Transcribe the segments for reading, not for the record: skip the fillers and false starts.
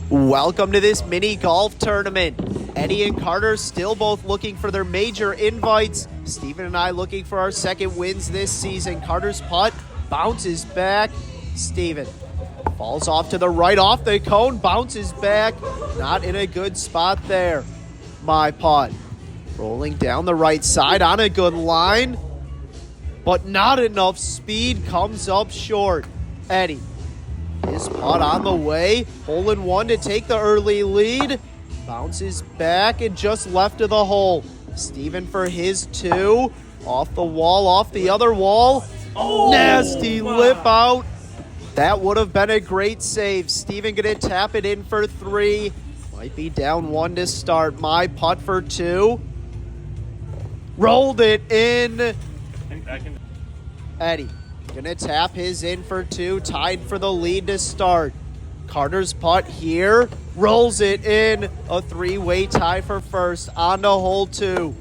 Welcome to this mini golf tournament. Eddie and Carter still both looking for their major invites. Steven and I looking for our second wins this season. Carter's putt bounces back. Steven falls off to the right off the cone, bounces back. Not in a good spot there. My putt rolling down the right side on a good line, but not enough speed, comes up short. Eddie, his putt on the way, hole in one to take the early lead. Bounces back and just left of the hole. Steven for his two. Off the wall, off the other wall. Oh, nasty wow. lip out. That would have been a great save. Steven gonna tap it in for three. Might be down one to start. My putt for two. Rolled it in. Eddie gonna tap his in for two. Tied for the lead to start. Carter's putt here. Rolls it in. A three-way tie for first. On to hole two.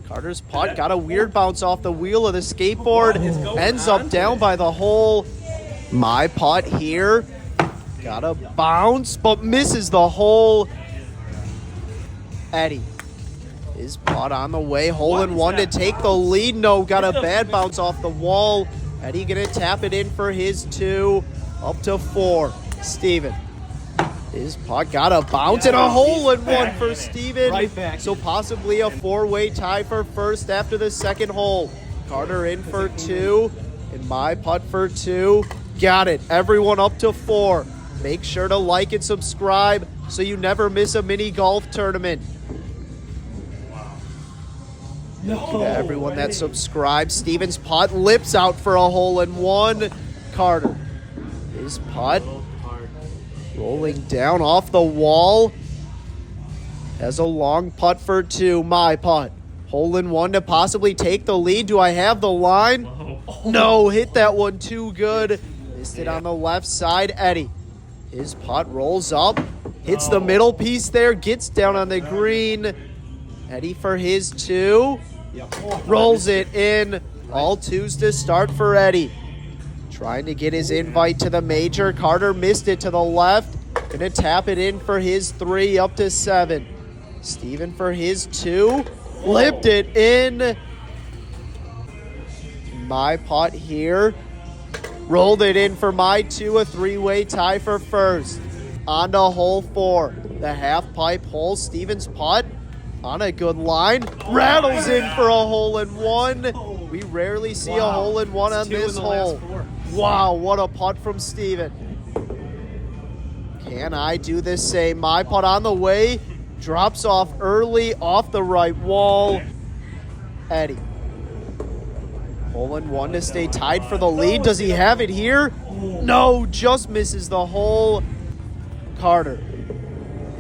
Carter's putt got a weird bounce off the wheel of the skateboard. Ends up down by the hole. My putt here. Got a bounce, but misses the hole. Eddie. His putt on the way. Hole in one to take the lead. No, got a bad bounce off the wall. Eddie gonna tap it in for his two. Up to four. Steven. His putt got a bounce and a hole in one for Steven. Right back. So possibly a four-way tie for first after the second hole. Carter in for two. And my putt for two. Got it. Everyone up to four. Make sure to like and subscribe so you never miss a mini golf tournament. Thank you to everyone that subscribed. Steven's putt lips out for a hole in one. Carter. His putt rolling down off the wall. Has a long putt for two. My putt. Hole in one to possibly take the lead. Do I have the line? No, hit that one too good. Missed it on the left side. Eddie. His putt rolls up. Hits the middle piece there. Gets down on the green. Eddie for his two. Rolls it in. All twos to start for Eddie. Trying to get his invite to the major. Carter missed it to the left. Gonna tap it in for his three, up to seven. Steven for his two. Flipped it in. My putt here. Rolled it in for my two. A three-way tie for first. On to hole four. The half pipe hole. Steven's putt on a good line. Rattles in for a hole in one. We rarely see a hole in one on this hole. Wow, what a putt from Steven. Can I do the same? My putt on the way. Drops off early off the right wall. Eddie. Hole in one to stay tied for the lead. Does he have it here? No, just misses the hole. Carter.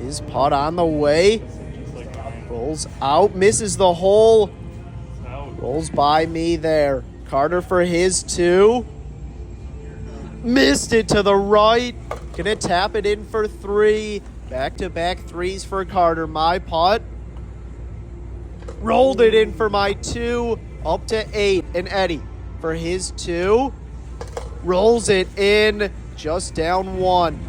His putt on the way. Rolls out, misses the hole. Rolls by me there. Carter for his two. Missed it to the right. Gonna tap it in for three. Back-to-back threes for Carter. My putt. Rolled it in for my two. Up to eight. And Eddie for his two. Rolls it in. Just down one.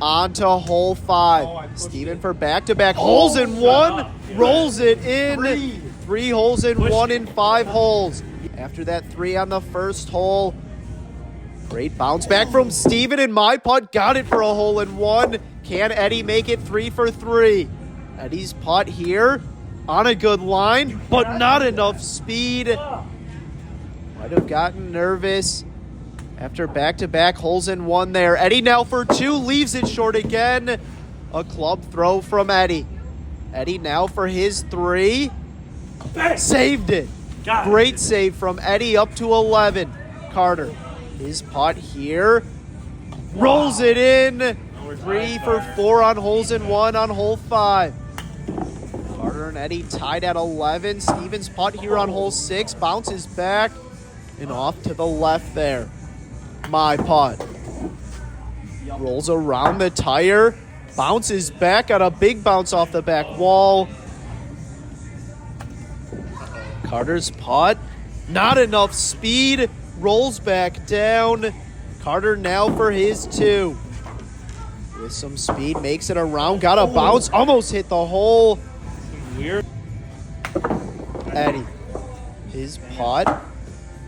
On to hole five. Steven for back-to-back holes in one. Rolls it in. Three holes in one in five holes. After that three on the first hole. Great bounce back from Steven, and my putt got it for a hole in one. Can Eddie make it 3 for 3? Eddie's putt here on a good line, but not enough speed. Might have gotten nervous after back-to-back holes in one there. Eddie now for two, leaves it short again. A club throw from Eddie. Eddie now for his three. Saved it. Great save from Eddie, up to 11. Carter. His putt here. Rolls it in. 3 for 4 on holes in one on hole 5. Carter and Eddie tied at 11. Steven's putt here on hole 6. Bounces back and off to the left there. My putt. Rolls around the tire. Bounces back. Got a big bounce off the back wall. Carter's putt. Not enough speed. Rolls back down. Carter now for his two. with some speed, makes it around, got a bounce, almost hit the hole. Weird. Eddie, his putt,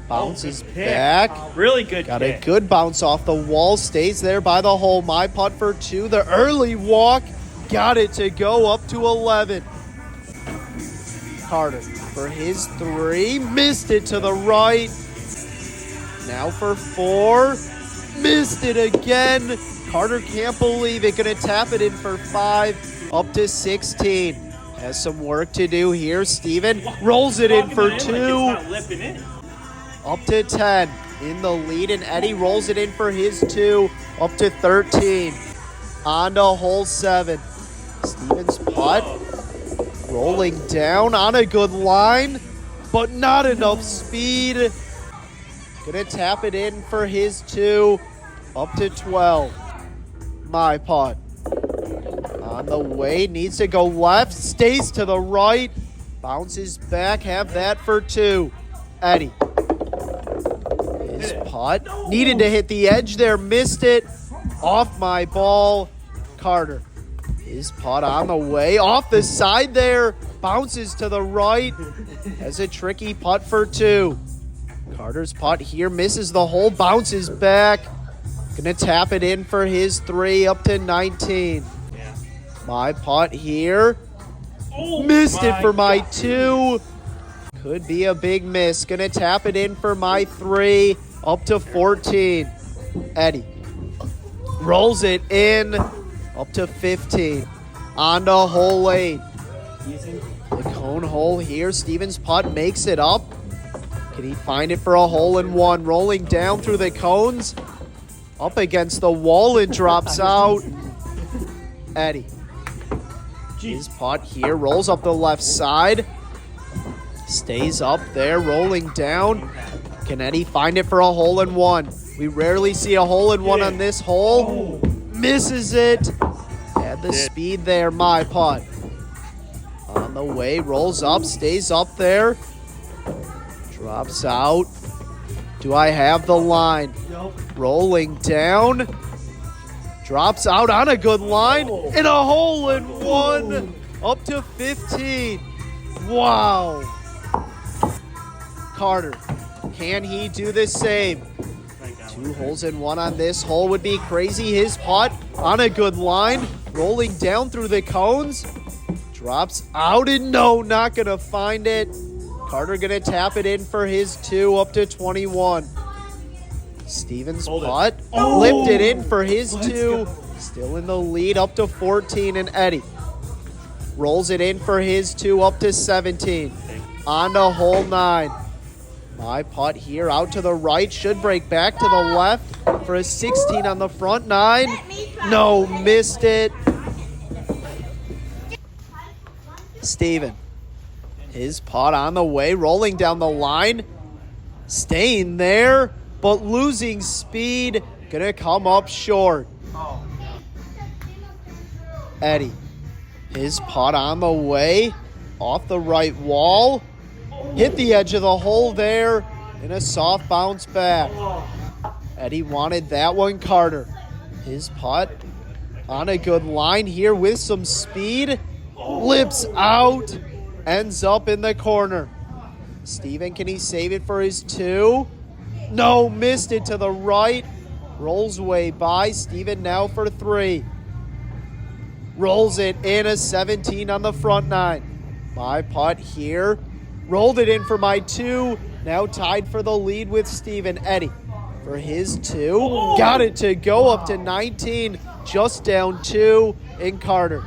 bounces back. Really good Got kick. a good bounce off the wall, stays there by the hole. My putt for 2, the early walk, got it to go up to 11. Carter for his 3, missed it to the right. Now for 4, missed it again. Carter can't believe it, gonna tap it in for 5, up to 16. Has some work to do here. Steven rolls it in for 2, up to 10. In the lead, and Eddie rolls it in for his 2, up to 13. On to hole 7. Steven's putt, rolling down on a good line, but not enough speed. Gonna tap it in for his 2, up to 12. My putt. On the way, needs to go left, stays to the right, bounces back, have that for 2. Eddie. His putt, needed to hit the edge there, missed it. Off my ball. Carter. His putt on the way, off the side there, bounces to the right, has a tricky putt for 2. Carter's putt here, misses the hole, bounces back. Gonna tap it in for his 3, up to 19. My putt here, missed it for my 2. Could be a big miss. Gonna tap it in for my 3, up to 14. Eddie rolls it in, up to 15. On to hole 8. The cone hole here. Steven's putt makes it up. Can he find it for a hole-in-one? Rolling down through the cones. Up against the wall and drops out. Eddie. His putt here rolls up the left side. Stays up there, rolling down. Can Eddie find it for a hole-in-one? We rarely see a hole-in-one on this hole. Misses it. Had the speed there, my putt. On the way, rolls up, stays up there. Drops out. Do I have the line? Rolling down. Drops out on a good line. And a hole-in-one. Up to 15. Wow. Carter, can he do the same? 2 holes in 1 on this hole would be crazy. His putt on a good line. Rolling down through the cones. Drops out and no, not going to find it. Carter going to tap it in for his 2, up to 21. Steven's putt, flipped it in for his 2. Still in the lead, up to 14. And Eddie rolls it in for his 2, up to 17. On to hole 9. My putt here out to the right, should break back to the left for a 16 on the front 9. No, missed it. Steven, his putt on the way, rolling down the line, staying there, but losing speed, gonna come up short. Eddie, his putt on the way, off the right wall, hit the edge of the hole there, and a soft bounce back. Eddie wanted that one. Carter, his putt on a good line here with some speed, lips out, ends up in the corner. Steven, can he save it for his 2? No, missed it to the right, rolls way by. Steven now for 3. Rolls it in, a 17 on the front 9. My putt here, rolled it in for my 2, now tied for the lead with Steven. Eddie for his 2, got it to go up to 19, just down 2 in Carter.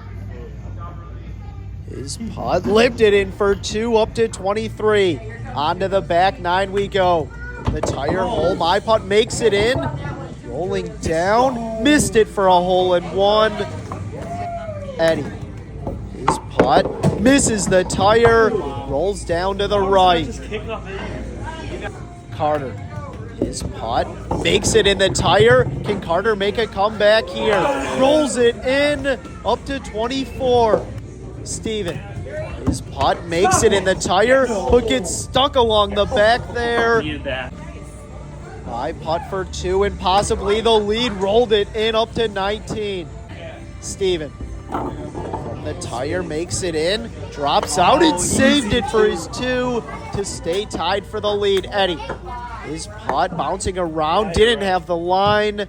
His putt, lipped it in for 2, up to 23. On to the back 9 we go. The tire hole, my putt makes it in, rolling down, missed it for a hole-in-one. Eddie, his putt, misses the tire, rolls down to the right. Carter, his putt, makes it in the tire. Can Carter make a comeback here? Rolls it in, up to 24. Steven, his putt makes it in the tire, but gets stuck along the back there. My putt for 2 and possibly the lead, rolled it in up to 19. Steven. The tire makes it in, drops out, and saved it for his 2 to stay tied for the lead. Eddie, his putt bouncing around, didn't have the line.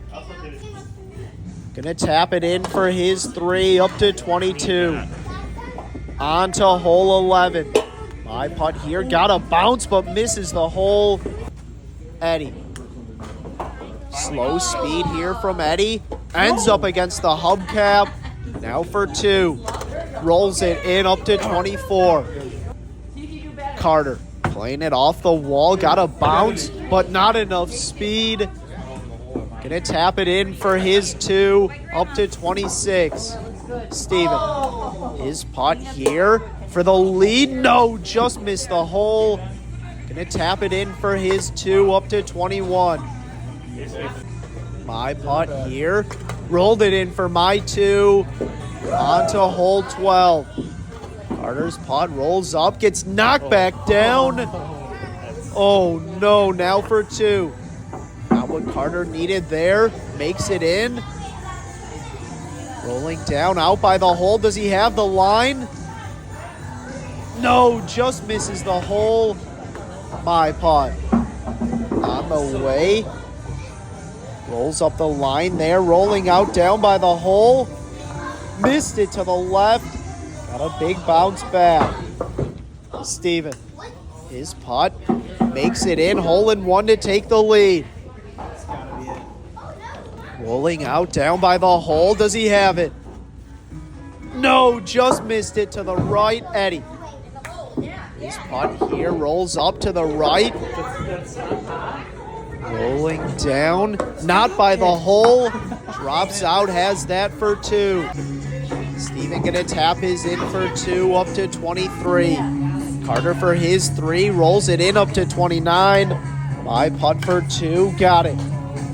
Gonna tap it in for his 3, up to 22. On to hole 11. My putt here, got a bounce, but misses the hole. Eddie. Slow speed here from Eddie. Ends up against the hubcap. Now for 2. Rolls it in up to 24. Carter playing it off the wall. Got a bounce, but not enough speed. Gonna tap it in for his 2, up to 26. Steven, his putt here for the lead. No, just missed the hole. Gonna tap it in for his 2, up to 21. My putt here. Rolled it in for my 2. On to hole 12. Carter's putt rolls up, gets knocked back down. Oh no, now for 2. Not what Carter needed there. Makes it in. Rolling down, out by the hole. Does he have the line? No, just misses the hole. My putt. On the way. Rolls up the line there, rolling out down by the hole. Missed it to the left. Got a big bounce back. Steven, his putt makes it in, hole in 1 to take the lead. Rolling out down by the hole. Does he have it? No, just missed it to the right. Eddie. His putt here rolls up to the right. Rolling down, not by the hole. Drops out, has that for 2. Steven gonna tap his in for 2, up to 23. Carter for his 3, rolls it in up to 29. My putt for 2, got it.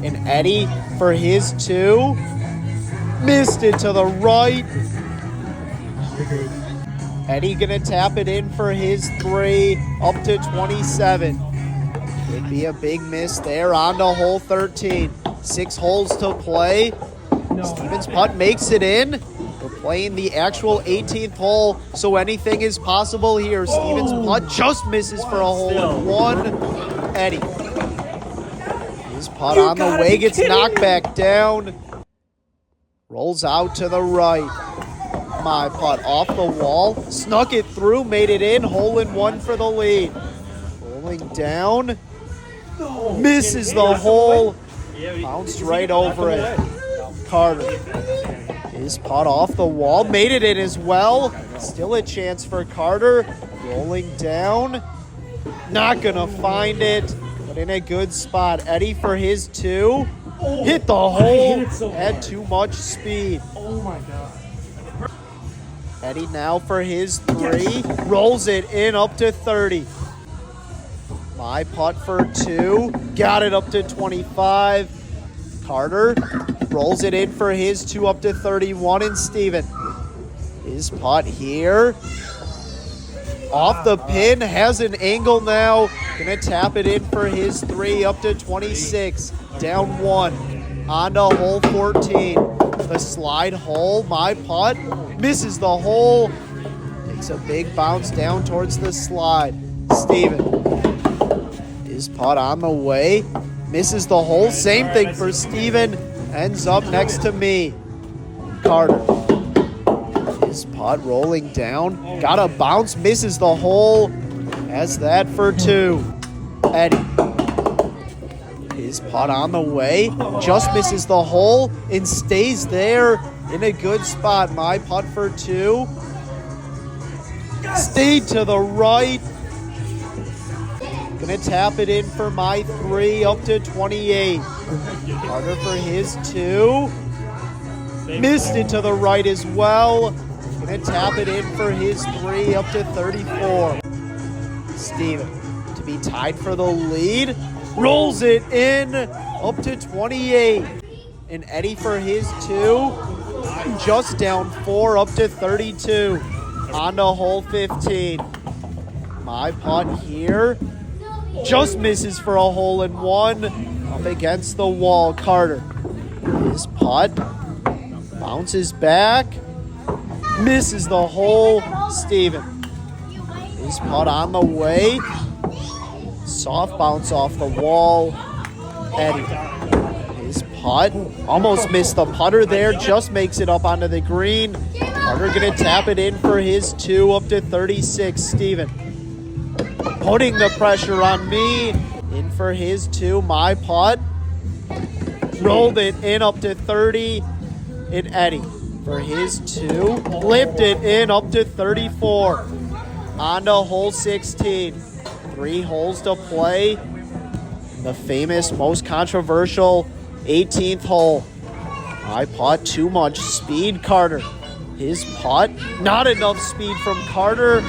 And Eddie for his 2, missed it to the right. Eddie gonna tap it in for his 3, up to 27. Would be a big miss there. On to hole 13. 6 holes to play. Steven's putt makes it in. We're playing the actual 18th hole, so anything is possible here. Steven's putt just misses for a hole in 1. Eddie. His putt on the way, gets knocked back down. Rolls out to the right. My putt off the wall. Snuck it through, made it in. Hole in 1 for the lead. Rolling down. Misses the hole. Bounced right over it. Carter. His putt off the wall. Made it in as well. Still a chance for Carter. Rolling down. Not going to find it, but in a good spot. Eddie for his 2. Hit the hole. Had too much speed. Oh my God. Eddie now for his 3. Rolls it in up to 30. My putt for 2. Got it up to 25. Carter rolls it in for his 2, up to 31. And Steven, his putt here. Off the pin, has an angle now. Gonna tap it in for his 3, up to 26. Down 1. On to hole 14. The slide hole. My putt misses the hole. Takes a big bounce down towards the slide. Steven. His putt on the way. Misses the hole. Same thing for Steven. Ends up next to me. Carter. His putt rolling down. Got a bounce. Misses the hole. Has that for 2. Eddie. His putt on the way. Just misses the hole and stays there in a good spot. My putt for 2. Stayed to the right. Gonna tap it in for my 3, up to 28. Carter for his 2. Missed it to the right as well. Gonna tap it in for his 3, up to 34. Steven to be tied for the lead. Rolls it in, up to 28. And Eddie for his 2. Just down 4, up to 32. On to hole 15. My putt here. Just misses for a hole in 1. Up against the wall. Carter. His putt. Bounces back. Misses the hole. Steven. His putt on the way. Soft bounce off the wall. Eddie. His putt. Almost missed the putter there. Just makes it up onto the green. Carter going to tap it in for his 2 up to 36. Steven. Putting the pressure on me. In for his 2. My putt. Rolled it in up to 30. And Eddie for his 2. Flipped it in up to 34. On to hole 16. 3 holes to play. The famous, most controversial 18th hole. My putt, too much speed, Carter. His putt, not enough speed from Carter.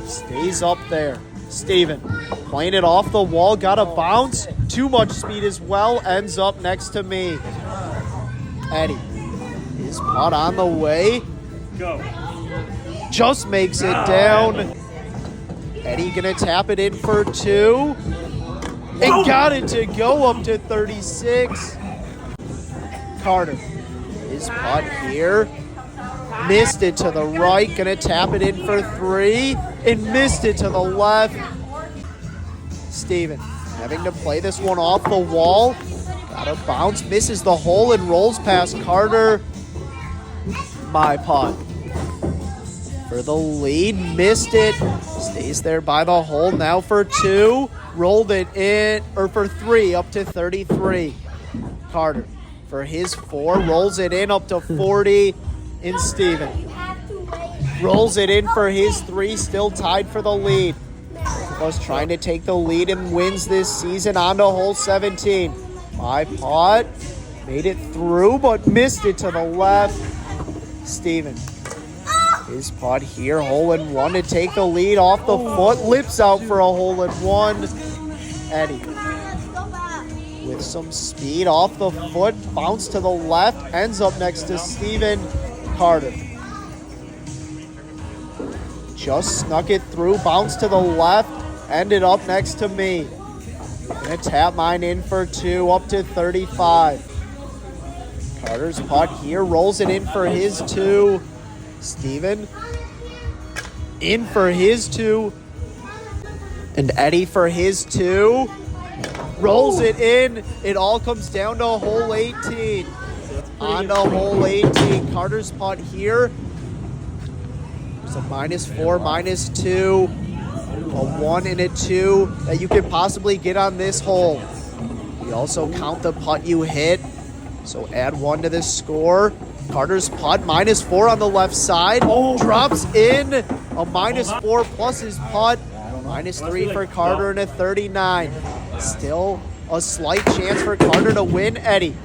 Stays up there. Steven playing it off the wall, got a bounce. Too much speed as well, ends up next to me. Eddie, his putt on the way. Go. Just makes it down. Eddie gonna tap it in for 2. And got it to go up to 36. Carter, his putt here. Missed it to the right, gonna tap it in for 3. And missed it to the left. Steven having to play this one off the wall. Got a bounce, misses the hole and rolls past Carter. My putt. For the lead, missed it. Stays there by the hole now for 2. Rolled it in, or for 3 up to 33. Carter for his 4, rolls it in up to 40. And Steven rolls it in for his 3, still tied for the lead. Was trying to take the lead and wins this season on to hole 17. My putt made it through, but missed it to the left. Steven. His putt here, hole in 1 to take the lead off the foot. Lips out for a hole in 1. Eddie with some speed off the foot. Bounce to the left. Ends up next to Steven. Carter. Just snuck it through. Bounce to the left. Ended up next to me. Gonna tap mine in for 2 up to 35. Carter's putt here. Rolls it in for his 2. Steven in for his 2. And Eddie for his 2. Rolls it in. It all comes down to hole 18. On to hole 18. Carter's putt here. There's a -4, -2, a 1 and a 2 that you could possibly get on this hole. We also count the putt you hit. So add 1 to this score. Carter's putt, -4 on the left side. Drops in a -4 plus his putt. -3 for Carter and a 39. Still a slight chance for Carter to win. Eddie.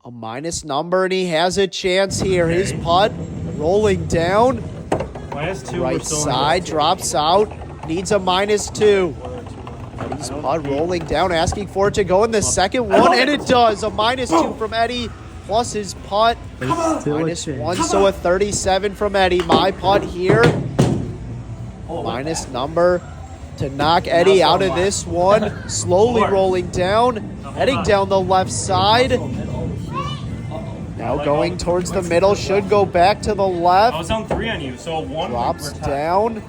A minus number, and he has a chance here. His putt rolling down. -2. Right side, drops out. Needs a -2. Eddie's putt rolling down, asking for it to go in the second one, and it does. A -2 from Eddie, plus his putt. -1, so a 37 from Eddie. My putt here. Minus number to knock Eddie out of this one. Slowly rolling down, heading down the left side. Now going towards the middle, should go back to the left. I was on 3 on you, so 1. Drops down,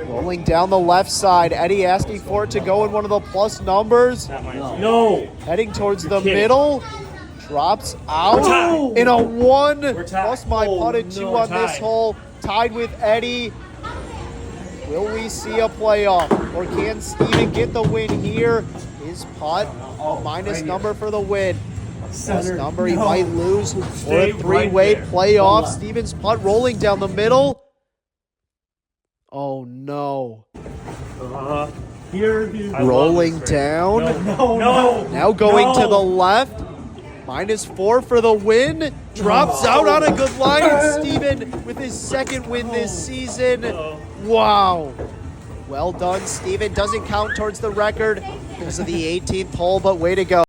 rolling down the left side. Eddie asking for it to go in one of the plus numbers. No. Heading towards the middle, drops out in a 1. Plus my putt at 2 on this hole. Tied with Eddie. Will we see a playoff, or can Steven get the win here? His putt, minus number for the win. Plus number, he might lose, or a 3-way playoff. Steven's putt rolling down the middle. Oh no. Rolling down. No. Now going to the left. -4 for the win. Drops out on a good line. And Steven with his second win this season. Wow. Well done, Steven. Doesn't count towards the record because of the 18th hole, but way to go.